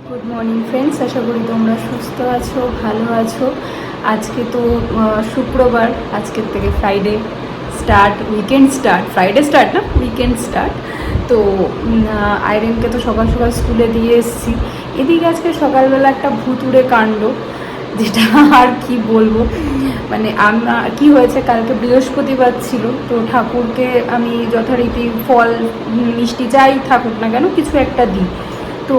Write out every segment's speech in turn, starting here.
Good morning friends, আশা করি তোমরা সুস্থ আছো, ভালো আছো। আজকে তো শুক্রবার, আজকের থেকে Friday start, weekend start, Friday start না, উইকেন্ড স্টার্ট। তো আইরেনকে তো সকাল সকাল স্কুলে দিয়ে এসেছি। এদিকে আজকে সকালবেলা একটা ভুতুড়ে কাণ্ড, যেটা আর কি বলবো। মানে কি হয়েছে, কালকে বৃহস্পতিবার ছিল, তো ঠাকুরকে আমি যথারীতি ফল মিষ্টি যাই থাকুক না কেন কিছু একটা দিই। তো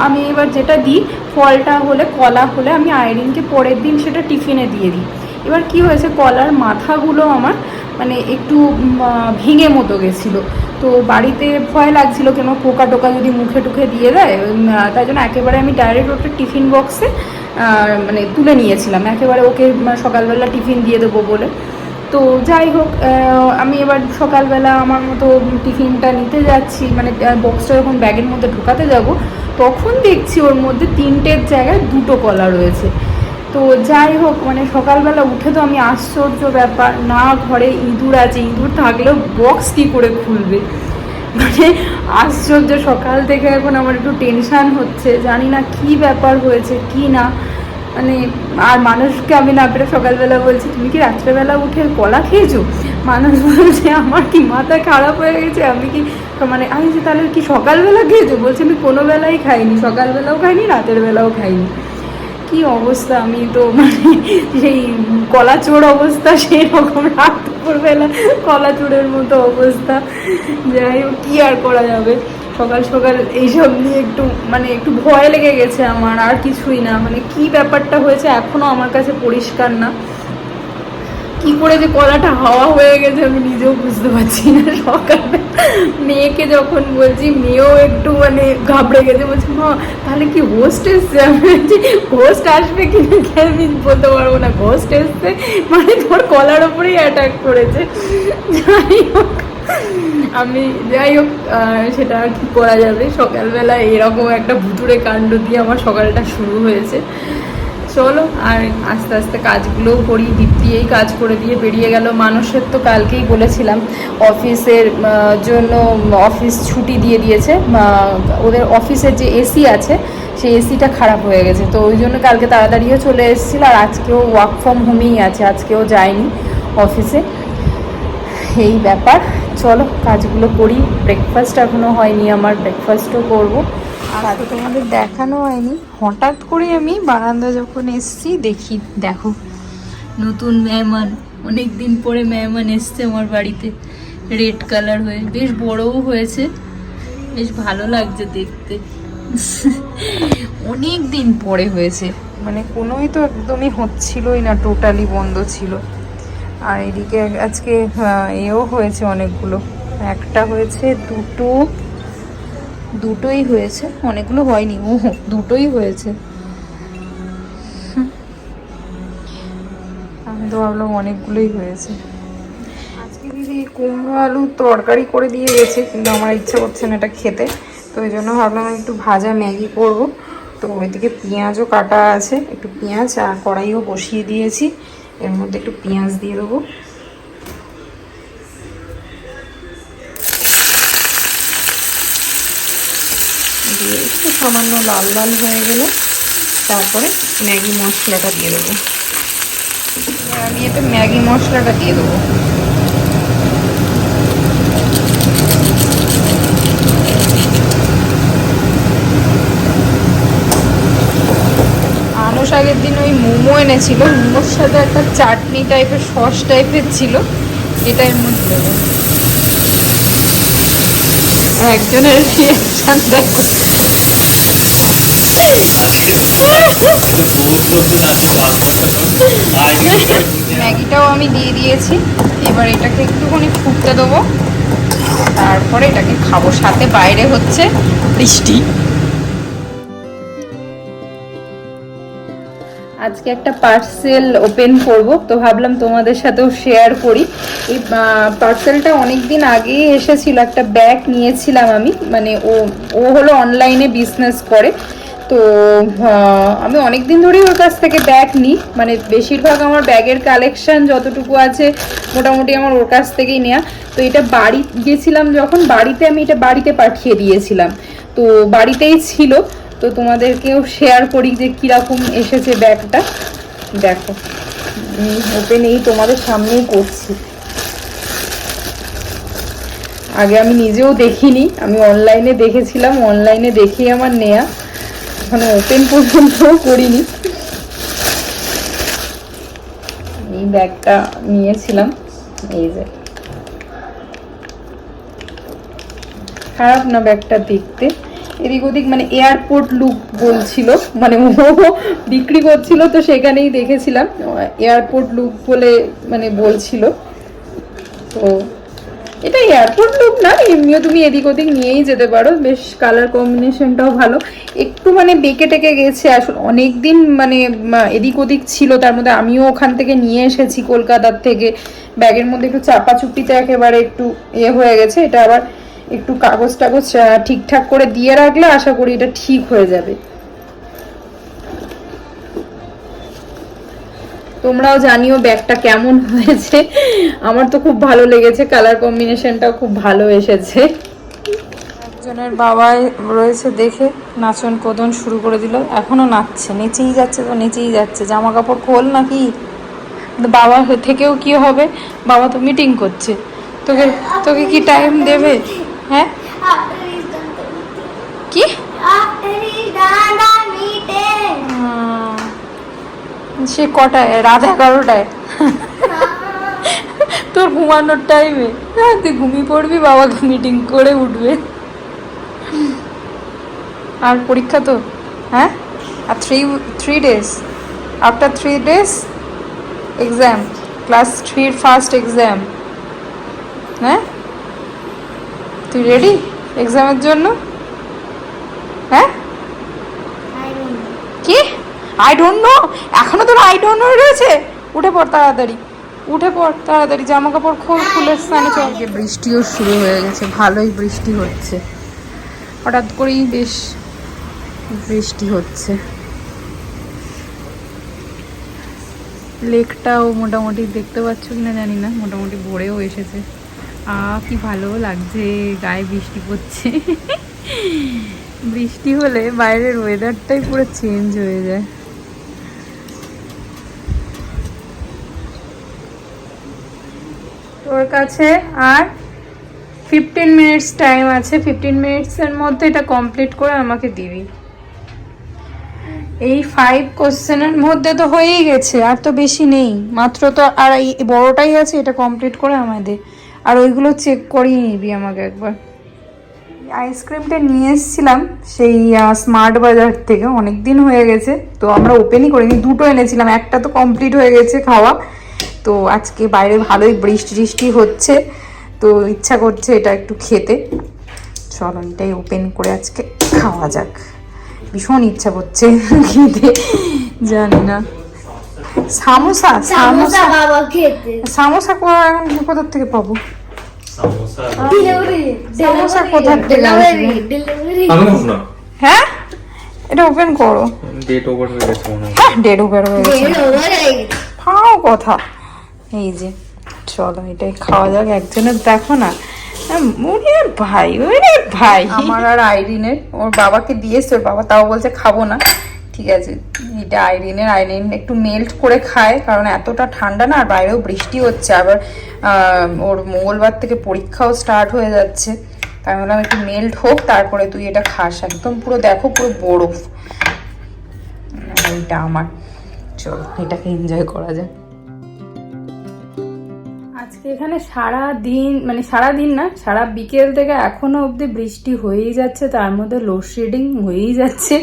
আমি এবার যেটা দিই, ফলটা হলে, কলা হলে আমি আইরিনকে পরের দিন সেটা টিফিনে দিয়ে দিই। এবার কি হয়েছে, কলার মাথাগুলো আমার মানে একটু ভেঙে মতো গেছিলো। তো বাড়িতে ভয় লাগছিল কেন পোকা টোকা যদি মুখে টুখে দিয়ে দেয়, তাই জন্য একেবারে আমি ডাইরেক্ট ওটা টিফিন বক্সে মানে তুলে নিয়েছিলাম, একেবারে ওকে সকালবেলা টিফিন দিয়ে দেবো বলে। তো যাই হোক, আমি এবার সকালবেলা আমার মতো টিফিনটা নিতে যাচ্ছি, মানে বক্সটা যখন ব্যাগের মধ্যে ঢোকাতে যাব, তখন দেখছি ওর মধ্যে 3টের জায়গায় 2টো কলা রয়েছে। তো যাই হোক, মানে সকালবেলা উঠে তো আমি আশ্চর্য ব্যাপার, না ঘরে ইঁদুর আছে, ইঁদুর থাকলেও বক্স কী করে খুলবে, মানে আশ্চর্য। সকাল থেকে এখন আমার একটু টেনশান হচ্ছে, জানি না কি ব্যাপার হয়েছে কি না। মানে আর মানুষকে আমি না পেরে সকালবেলা বলছি, তুমি কি রাত্রেবেলা উঠে কলা খেয়েছো? মানুষ বলছে আমার কি মাথা খারাপ হয়ে গেছে, আমি কি মানে আমি যে তাহলে কি সকালবেলা খেয়েছো? বলছে আমি কোনো বেলাই খাইনি, সকালবেলাও খাইনি, রাতের বেলাও খাইনি। কি অবস্থা, আমি তো মানে সেই কলা চোর অবস্থা, সেই রকম রাত দুপুরবেলা কলা চোরের মতো অবস্থা। যাই হোক, কী আর করা যাবে, সকাল সকাল এইসব নিয়ে একটু ভয় লেগে গেছে আমার, আর কিছুই না। মানে কি ব্যাপারটা হয়েছে এখনও আমার কাছে পরিষ্কার না, কি করে যে কলাটা হাওয়া হয়ে গেছে আমি নিজেও বুঝতে পারছি না। সকালে মেয়েকে যখন বলছি, মেয়েও একটু মানে ঘাবড়ে গেছে, বলছি মা তাহলে কি হোস্ট এসছে? আমি বলছি হোস্ট আসবে কি না আমি বলতে পারবো না, হোস্ট এসছে মানে তোর কলার ওপরেই অ্যাটাক করেছে। যাই হোক সেটা আর কি করা যাবে, সকালবেলা এরকম একটা ভুতুড়ে কাণ্ড দিয়ে আমার সকালটা শুরু হয়েছে। চলো আর আস্তে আস্তে কাজগুলোও করি। দীপ্তি এই কাজ করে দিয়ে বেরিয়ে গেল। মানুষের তো কালকেই বলেছিলাম অফিসের জন্য অফিস ছুটি দিয়ে দিয়েছে, ওদের অফিসের যে এসি আছে সেই এসিটা খারাপ হয়ে গেছে, তো ওই জন্য কালকে তাড়াতাড়িও চলে এসেছিলো। আর আজকেও ওয়ার্ক ফ্রম হোমেই আছে, আজকেও যায়নি অফিসে। এই ব্যাপার, চলো কাজগুলো করি। ব্রেকফাস্ট এখনও হয়নি আমার, ব্রেকফাস্টও করবো। আর তো তোমাদের দেখানো হয়নি, হঠাৎ করে আমি বারান্দা যখন এসছি দেখি, দেখো নতুন মেহমান, অনেক দিন পরে মেহমান এসছে আমার বাড়িতে, রেড কালার হয়ে, বেশ বড়ও হয়েছে, বেশ ভালো লাগছে দেখতে। অনেক দিন পরে হয়েছে, মানে কোনোই তো একদমই হচ্ছিলই না, টোটালি বন্ধ ছিল। আর এদিকে আজকে এও হয়েছে অনেকগুলো, একটা হয়েছে, দুটোই হয়েছে, অনেকগুলো হয়নি, দুটোই হয়েছে। আমি তো ভাবলাম অনেকগুলোই হয়েছে। আজকে দিদি কুমড়ো আলু তরকারি করে দিয়ে গেছে, কিন্তু আমার ইচ্ছা করছে না এটা খেতে, তো ওই জন্য ভাবলাম একটু ভাজা ম্যাগি করব। তো ওইদিকে পেঁয়াজও কাটা আছে, একটু পেঁয়াজ আর কড়াইও বসিয়ে দিয়েছি, এর মধ্যে একটু পেঁয়াজ দিয়ে দেবো। দিয়ে একটু সামান্য লাল লাল হয়ে গেলে তারপরে ম্যাগি মশলাটা দিয়ে দেবো। আমি এতে ম্যাগি মশলাটা দিয়ে দেবো। আনুষ আগের দিন ওই মোমো এনেছিল, মোমোর সাথে একটা চাটনি টাইপের সস টাইপের ছিল, এটা এর মধ্যে দেবো। একজনের রিয়াকশন দেখো, ম্যাগিটাও আমি দিয়ে দিয়েছি। এবার এটাকে একটুখানি ফুটতে দেবো, তারপরে এটাকে খাবো। সাথে বাইরে হচ্ছে বৃষ্টি। আজকে একটা পার্সেল ওপেন করব, তো ভাবলাম তোমাদের সাথেও শেয়ার করি। এই পার্সেলটা অনেক দিন আগেই এসেছিল, একটা ব্যাগ নিয়েছিলাম আমি, মানে ও হলো অনলাইনে বিজনেস করে, তো আমি অনেক দিন ধরেই ওর কাছ থেকে ব্যাগ নিই, মানে বেশিরভাগ আমার ব্যাগের কালেকশন যতটুকু আছে মোটামুটি আমার ওর কাছ থেকেই নেওয়া। তো এটা বাড়ি গেছিলাম যখন, বাড়িতে আমি এটা বাড়িতে পাঠিয়ে দিয়েছিলাম, তো বাড়িতেই ছিল। তো তোমাদেরকেও শেয়ার করি যে কীরকম এসেছে ব্যাগটা। দেখো ওপেন এই তোমাদের সামনেই করছি। আগে আমি নিজেও দেখিনি, আমি অনলাইনে দেখেছিলাম, অনলাইনে দেখেই আমার নেয়া, এখনো ওপেন পর্যন্ত করিনি। এই ব্যাগটা নিয়েছিলাম, এই যে খারাপ না ব্যাগটা দেখতে, এদিক ওদিক মানে এয়ারপোর্ট লুক বলছিল, মানে ও বিক্রি করছিল তো সেখানেই দেখেছিলাম এয়ারপোর্ট লুক বলে মানে বলছিল। তো এটা এয়ারপোর্ট লুক না, এমনিও তুমি এদিক ওদিক নিয়েই যেতে পারো, বেশ কালার কম্বিনেশনটাও ভালো। একটু মানে বেঁকে টেকে গেছে, আসলে অনেক দিন মানে এদিক ওদিক ছিল, তার মধ্যে আমিও ওখান থেকে নিয়ে এসেছি কলকাতার থেকে, ব্যাগের মধ্যে একটু চাপাচুপিতে একেবারে একটু হয়ে গেছে। এটা আবার একটু কাগজ টাগজ ঠিকঠাক করে দিয়ে রাখলে আশা করি এটা ঠিক হয়ে যাবে। তোমরাও জানিও ব্যাগটা কেমন হয়েছে, আমার তো খুব ভালো লেগেছে, কালার কম্বিনেশনটাও খুব ভালো এসেছে। একজনের বাবাই রয়েছে দেখে নাচন কোদন শুরু করে দিল, এখনো নাচছে, নেচেই যাচ্ছে, তো নেচেই যাচ্ছে। জামা কাপড় খোল নাকি, বাবা থেকেও কি হবে, বাবা তো মিটিং করছে, তোকে তোকে কি টাইম দেবে? হ্যাঁ কি সে কটায়? রাত 11টায় তোর ঘুমানোর টাইমে? হ্যাঁ তুই ঘুমিয়ে পড়বি, বাবাকে মিটিং করে উঠবে। আর পরীক্ষা তো, হ্যাঁ আর three days, after 3 days exam, class 3 first exam. হ্যাঁ তুই রেডি এক্সামের জন্য? হ্যাঁ কি আই ডোন্ট নো, এখনো তোর আই ডোন্ট নো রয়েছে? উঠে পড় তাড়াতাড়ি, উঠে পড় তাড়াতাড়ি, জামা কাপড় খোল, খুলে স্নানে চল। বৃষ্টিও শুরু হয়ে গেছে, ভালোই বৃষ্টি হচ্ছে, হঠাৎ করেই বেশ বৃষ্টি হচ্ছে। লেকটাও মোটামুটি দেখতে পাচ্ছ কিনা জানি না, মোটামুটি ভরেও এসেছে। কি ভালো লাগছে, গায়ে বৃষ্টি পড়ছে। বৃষ্টি হলে বাইরের ওয়েদারটাই পুরো চেঞ্জ হয়ে যায়। তোর কাছে আর 15 মিনিটস টাইম আছে, 15 মিনিটসের মধ্যে এটা কমপ্লিট করে আমাকে দিবি। এই 5 কোশ্চেনের মধ্যে তো হয়েই গেছে, আর তো বেশি নেই, মাত্র তো আর এই বড়টাই আছে, এটা কমপ্লিট করে আমায় দে। আর ওইগুলো চেক করিয়ে নিবি আমাকে একবার। আইসক্রিমটা নিয়ে এসেছিলাম সেই স্মার্ট বাজার থেকে, অনেক দিন হয়ে গেছে, তো আমরা ওপেনই করিনি, দুটো এনেছিলাম, একটা তো কমপ্লিট হয়ে গেছে খাওয়া। তো আজকে বাইরে ভালোই বৃষ্টি হচ্ছে, তো ইচ্ছা করছে এটা একটু খেতে, চলো এটাই ওপেন করে আজকে খাওয়া যাক। ভীষণ ইচ্ছা করছে খেতে, জানি না। সামোসা সামোসা বাবা খেতে, সামোসা কোথা থেকে পাবো? সামোসা কোথা থেকে আসবে? হ্যাঁ এটা ওপেন করো, ডেট ওভার হয়ে গেছে মনে হয়। হ্যাঁ ডেট ওভার হয়ে গেছে, খাও কথা। এই যে চলো এটাই খাওয়া যাক, একজনের দেখো না, ওরে ভাই ওরে ভাই, আমার আর আইরিনের, ওর বাবাকে দিয়েছে, ওর বাবা তাও বলছে খাবো না। ঠিক আছে এটা আইরিন একটু মেল্ট করে খায়, কারণ এতটা ঠান্ডা না, আর বাইরেও বৃষ্টি হচ্ছে, আবার ওর মঙ্গলবার থেকে পরীক্ষাও স্টার্ট হয়ে যাচ্ছে, তাই বললাম একটু মেল্ট হোক তারপরে তুই এটা খাস, একদম পুরো দেখো পুরো বরফ। এইটা আমার, চলো এটাকে এনজয় করা যায়। আজকে এখানে সারাদিন না, সারা বিকেল থেকে এখনো অবধি বৃষ্টি হয়েই যাচ্ছে, তার মধ্যে লোডশেডিং হয়েই যাচ্ছে,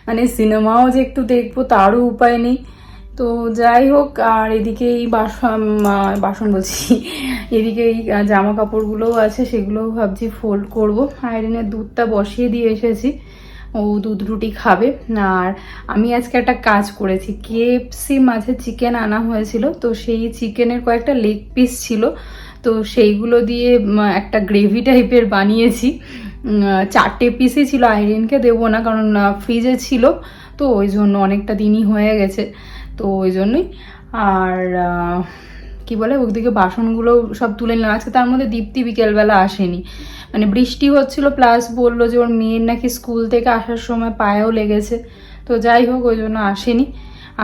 মানে সিনেমাও যে একটু দেখবো তারও উপায় নেই। তো যাই হোক, আর এদিকে এই বাসন বলছি, এদিকে এই জামা কাপড়গুলোও আছে, সেগুলোও ভাবছি ফোল্ড করবো। আয়রনের দুধটা বসিয়ে দিয়ে এসেছি, ও দুধ রুটি খাবে। আর আমি আজকে একটা কাজ করেছি, KFC মাঝে চিকেন আনা হয়েছিল, তো সেই চিকেনের কয়েকটা লেগ পিস ছিল, তো সেইগুলো দিয়ে একটা গ্রেভি টাইপের বানিয়েছি। 4টে পিসই ছিল, আইরিনকে দেবো না কারণ ফ্রিজে ছিল, তো ওই জন্য অনেকটা দিনই হয়ে গেছে, তো ওই জন্যই। আর কি বলে ওদিকে বাসনগুলো সব তুলে নিলাম। আজকে তার মধ্যে দীপ্তি বিকেলবেলা আসেনি, মানে বৃষ্টি হচ্ছিল, প্লাস বললো যে ওর মেয়ের নাকি স্কুল থেকে আসার সময় পায়েও লেগেছে, তো যাই হোক ওই জন্য আসেনি।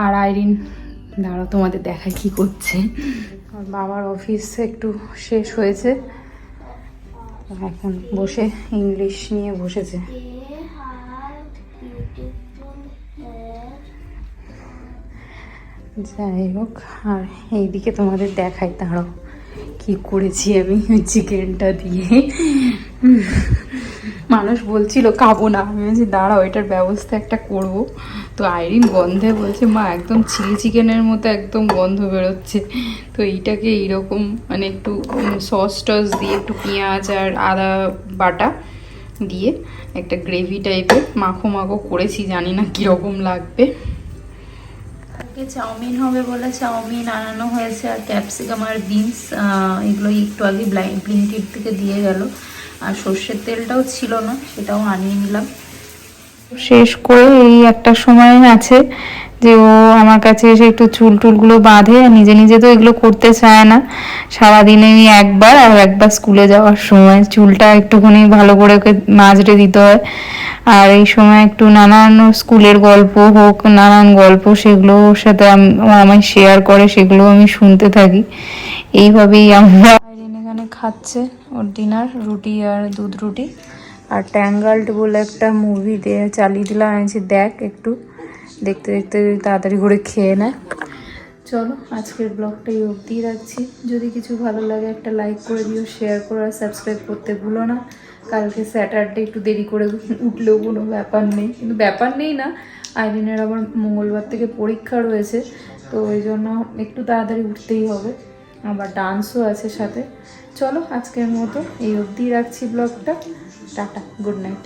আর আইরিন দাঁড়াও তোমাদের দেখায় কি করছে। আর বাবার অফিস একটু শেষ হয়েছে, এখন বসে ইংলিশ নিয়ে বসেছে। যাই হোক, আর এইদিকে তোমাদের দেখাই, দাঁড়াও কি করেছি আমি চিকেনটা দিয়ে। মানুষ বলছিল খাবো না, আমি বলছি দাঁড়াও এটার ব্যবস্থা একটা করব। তো আইরিন গন্ধে বলছে মা একদম চিলি চিকেনের মতো একদম গন্ধ বেরোচ্ছে। তো এইটাকে এইরকম মানে একটু সস টস দিয়ে একটু পেঁয়াজ আর আদা বাটা দিয়ে একটা গ্রেভি টাইপের মাখো মাখো করেছি, জানি না কীরকম লাগবে। চাউমিন হবে বলে চাউমিন আনানো হয়েছে, আর ক্যাপসিকাম আর বিনস এগুলো একটু আগে ব্লিঙ্কিট থেকে দিয়ে গেল। আর সর্ষের তেলটাও ছিল না, সেটাও আনিয়ে নিলাম। শেষ করে এই একটা সময় আছে যে ও আমার কাছে এসে একটু চুল টুলগুলো বাঁধে, নিজে নিজে তো এগুলো করতে চায় না। সারাদিনে একবার, আর একবার স্কুলে যাওয়ার সময় চুলটা একটুখানি ভালো করে ওকে মাজড়ে দিতে হয়। আর এই সময় একটু নানান স্কুলের গল্প হোক, নানান গল্প, সেগুলো ওর সাথে ও আমায় শেয়ার করে, সেগুলো আমি শুনতে থাকি। এইভাবেই আমরা এখানে খাচ্ছে ওর ডিনার, রুটি আর দুধ রুটি। আর ট্যাঙ্গাল্ড বলে একটা মুভি দিয়ে চালিয়ে দিলাম, আমি দেখ একটু দেখতে দেখতে তাড়াতাড়ি করে খেয়ে নেয়। চলো আজকের ব্লগটা এই অবধিই রাখছি। যদি কিছু ভালো লাগে একটা লাইক করে দিও, শেয়ার করো আর সাবস্ক্রাইব করতে ভুলো না। কালকে স্যাটারডে, একটু দেরি করে উঠলেও কোনো ব্যাপার নেই, কিন্তু ব্যাপার নেই না, আইরিনের আবার মঙ্গলবার থেকে পরীক্ষা রয়েছে, তো ওই জন্য একটু তাড়াতাড়ি উঠতেই হবে, আবার ডান্সও আছে সাথে। চলো আজকের মতো এই অবধিই রাখছি ব্লগটা। Tata, good night.